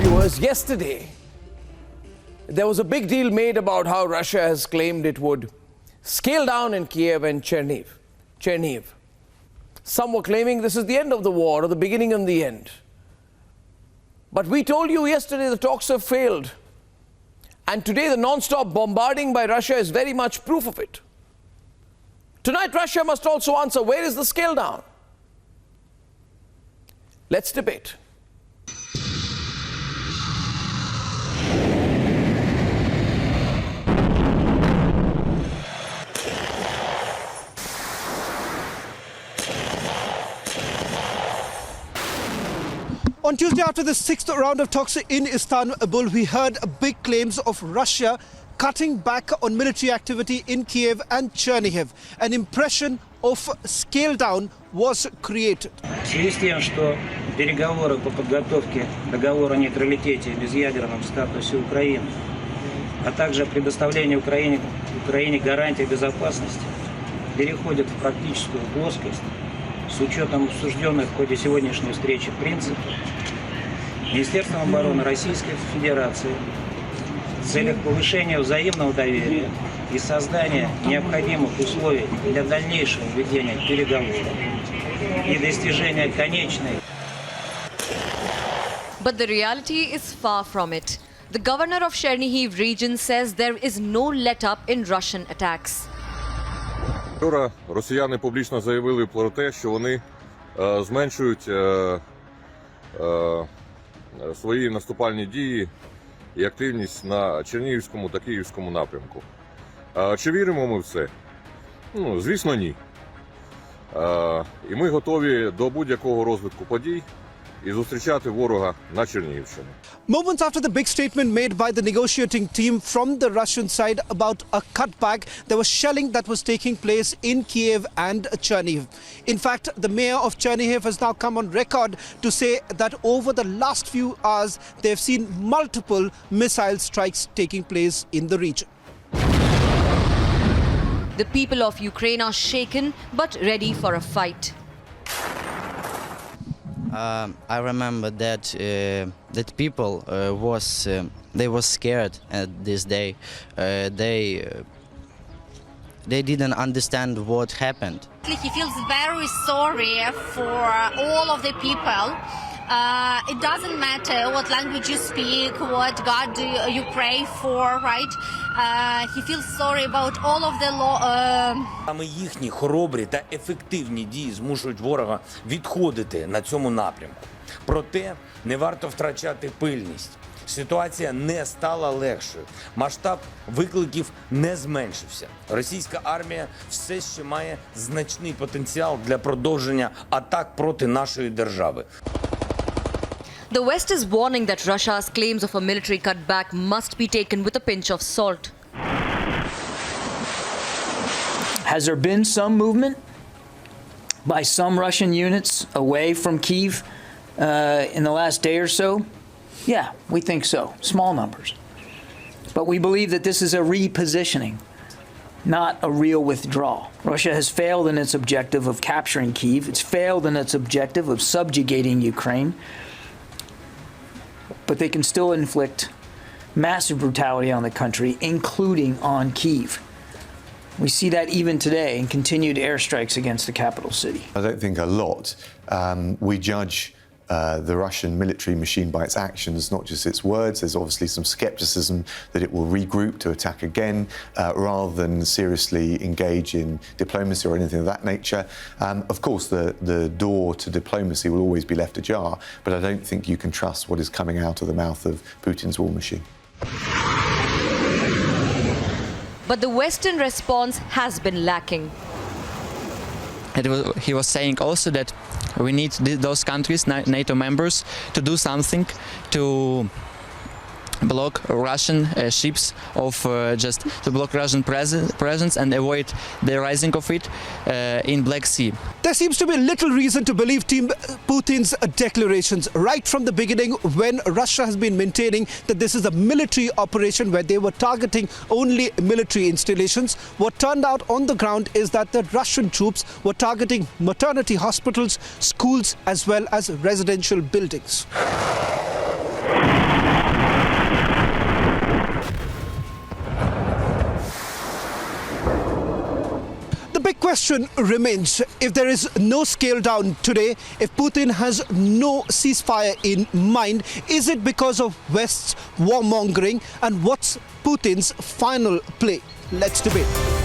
viewers, yesterday there was a big deal made about how Russia has claimed it would scale down in Kiev and Chernihiv. Some were claiming this is the end of the war or the beginning of the end. But we told you yesterday the talks have failed. And today the non-stop bombarding by Russia is very much proof of it. Tonight Russia must also answer, where is the scale down? Let's debate. On Tuesday, after the sixth round of talks in Istanbul, we heard big claims of Russia cutting back on military activity in Kiev and Chernihiv. An impression of scale down was created. В связи с тем, что переговоры по подготовке договора о нейтралитете и безъядерном статусе Украины, а также предоставлении Украине гарантий безопасности, переходят в практическую плоскость, с учетом обсужденных в ходе сегодняшней встречи принципов, Министерством обороны Российской Федерации в целях повышения взаимного доверия и создания необходимых условий для дальнейшего ведения переговоров и достижения конечной. But the reality is far from it. The governor of Chernihiv region says there is no let-up in Russian attacks. Вчора росіяни публічно заявили про те, що вони зменшують свої наступальні дії і активність на Чернігівському та Київському напрямку. Чи віримо ми в це? Ну, звісно, ні. І ми готові до будь-якого розвитку подій і зустрічати ворога на Чернігівщині. Moments after the big statement made by the negotiating team from the Russian side about a cutback, there was shelling that was taking place in Kiev and Chernihiv. In fact, the mayor of Chernihiv has now come on record to say that over the last few hours, they've seen multiple missile strikes taking place in the region. The people of Ukraine are shaken but ready for a fight. I remember that that people they were scared this day. They didn't understand what happened. He feels very sorry for all of the people. It doesn't matter what language you speak, what God you pray for, right? He feels sorry about all of the law. Саме їхні хоробрі та ефективні дії змушують ворога відходити на цьому напрямку. Проте не варто втрачати пильність. Ситуація не стала легшою. Масштаб викликів не зменшився. Російська армія все ще має значний потенціал для продовження атак проти нашої держави. The West is warning that Russia's claims of a military cutback must be taken with a pinch of salt. Has there been some movement by some Russian units away from Kyiv in the last day or so? Yeah, we think so. Small numbers. But we believe that this is a repositioning, not a real withdrawal. Russia has failed in its objective of capturing Kyiv. It's failed in its objective of subjugating Ukraine. But they can still inflict massive brutality on the country, including on Kyiv. We see that even today in continued airstrikes against the capital city. I don't think a lot. We judge the Russian military machine by its actions, not just its words. There's obviously some skepticism that it will regroup to attack again, rather than seriously engage in diplomacy or anything of that nature. Of course, the door to diplomacy will always be left ajar, but I don't think you can trust what is coming out of the mouth of Putin's war machine. But the Western response has been lacking. He was saying also that we need those countries, NATO members, to do something to block Russian ships just to block Russian presence and avoid the rising of it in Black Sea. There seems to be little reason to believe Team Putin's declarations right from the beginning, when Russia has been maintaining that this is a military operation where they were targeting only military installations. What turned out on the ground is that the Russian troops were targeting maternity hospitals, schools, as well as residential buildings. big question remains, if there is no scale down today, if Putin has no ceasefire in mind, is it because of West's warmongering, and what's Putin's final play? Let's debate.